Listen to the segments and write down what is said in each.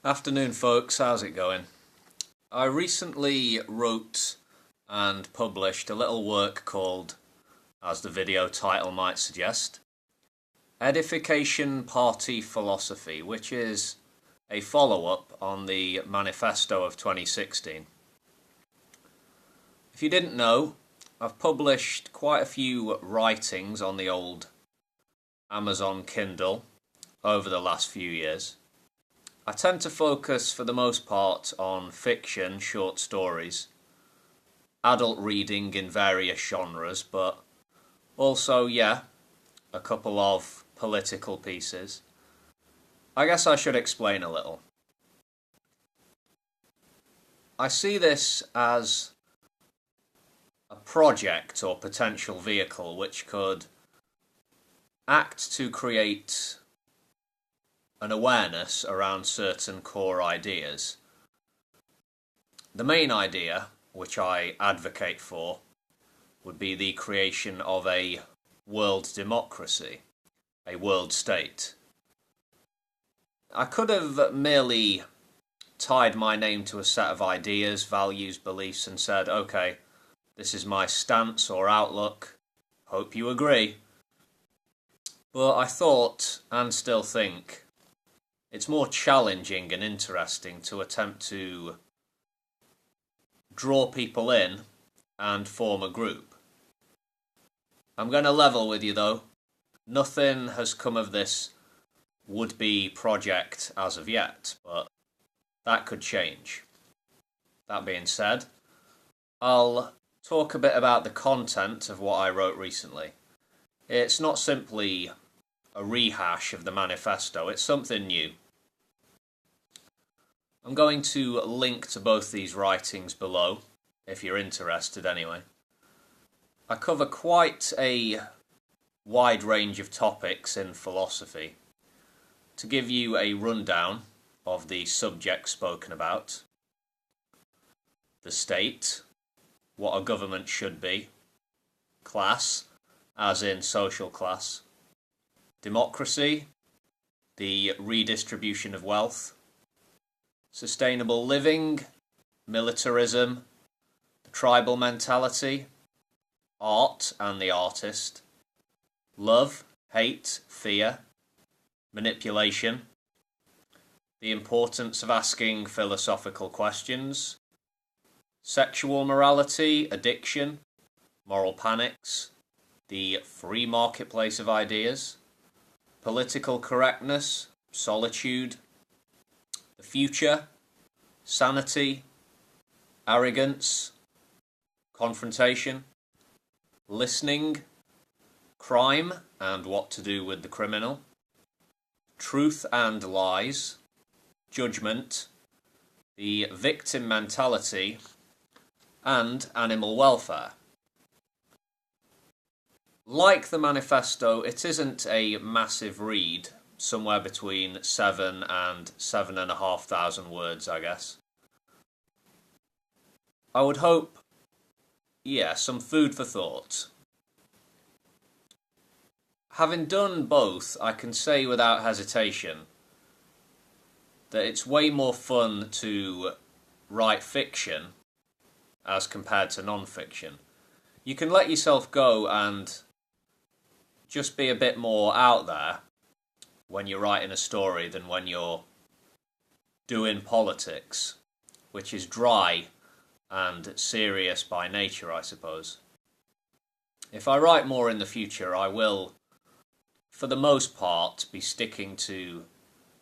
Afternoon, folks. How's it going? I recently wrote and published a little work called, as the video title might suggest, Edification Party Philosophy, which is a follow-up on the Manifesto of 2016. If you didn't know, I've published quite a few writings on the old Amazon Kindle over the last few years. I tend to focus for the most part on fiction, short stories, adult reading in various genres, but also, a couple of political pieces. I guess I should explain a little. I see this as a project or potential vehicle which could act to create an awareness around certain core ideas. The main idea, which I advocate for, would be the creation of a world democracy, a world state. I could have merely tied my name to a set of ideas, values, beliefs, and said, okay, this is my stance or outlook, hope you agree. But I thought, and still think, it's more challenging and interesting to attempt to draw people in and form a group. I'm going to level with you though. Nothing has come of this would-be project as of yet, but that could change. That being said, I'll talk a bit about the content of what I wrote recently. It's not simply a rehash of the manifesto, it's something new. I'm going to link to both these writings below, if you're interested anyway. I cover quite a wide range of topics in philosophy. To give you a rundown of the subjects spoken about: the state, what a government should be; class, as in social class; democracy, the redistribution of wealth; sustainable living, militarism, the tribal mentality, art and the artist, love, hate, fear, manipulation, the importance of asking philosophical questions, sexual morality, addiction, moral panics, the free marketplace of ideas, political correctness, solitude, the future, sanity, arrogance, confrontation, listening, crime and what to do with the criminal, truth and lies, judgment, the victim mentality, and animal welfare. Like the manifesto, it isn't a massive read, somewhere between 7 and 7,500 words, I guess. I would hope, some food for thought. Having done both, I can say without hesitation that it's way more fun to write fiction as compared to non-fiction. You can let yourself go and just be a bit more out there when you're writing a story than when you're doing politics, which is dry and serious by nature, I suppose. If I write more in the future, I will, for the most part, be sticking to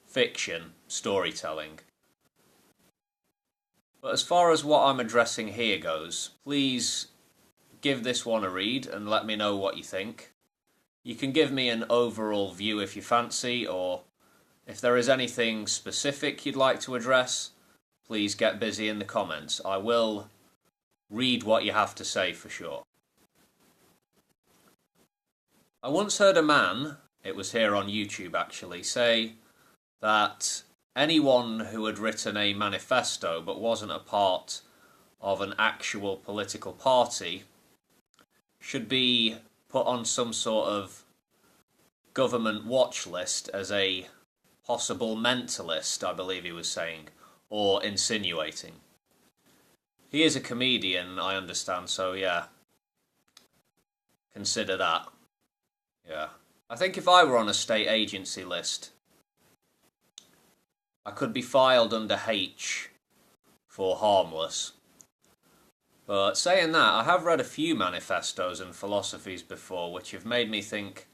fiction, storytelling. But as far as what I'm addressing here goes, please give this one a read and let me know what you think. You can give me an overall view if you fancy, or if there is anything specific you'd like to address, please get busy in the comments. I will read what you have to say for sure. I once heard a man, it was here on YouTube actually, say that anyone who had written a manifesto but wasn't a part of an actual political party should be put on some sort of government watch list as a possible mentalist, I believe he was saying, or insinuating. He is a comedian, I understand, so yeah. Consider that. Yeah. I think if I were on a state agency list, I could be filed under H for harmless. But saying that, I have read a few manifestos and philosophies before which have made me think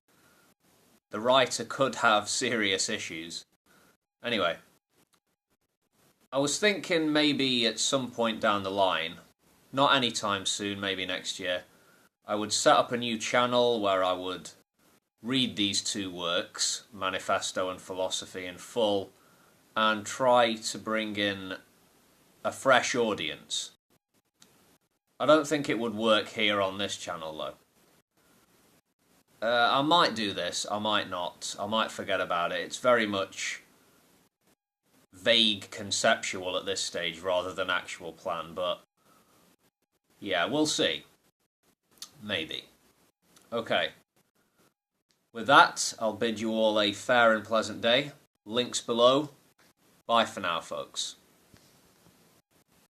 the writer could have serious issues. Anyway, I was thinking maybe at some point down the line, not anytime soon, maybe next year, I would set up a new channel where I would read these two works, Manifesto and Philosophy, in full, and try to bring in a fresh audience. I don't think it would work here on this channel though. I might do this, I might not, I might forget about it. It's very much vague conceptual at this stage rather than actual plan, but yeah, we'll see. Maybe. Okay. With that, I'll bid you all a fair and pleasant day. Links below. Bye for now, folks.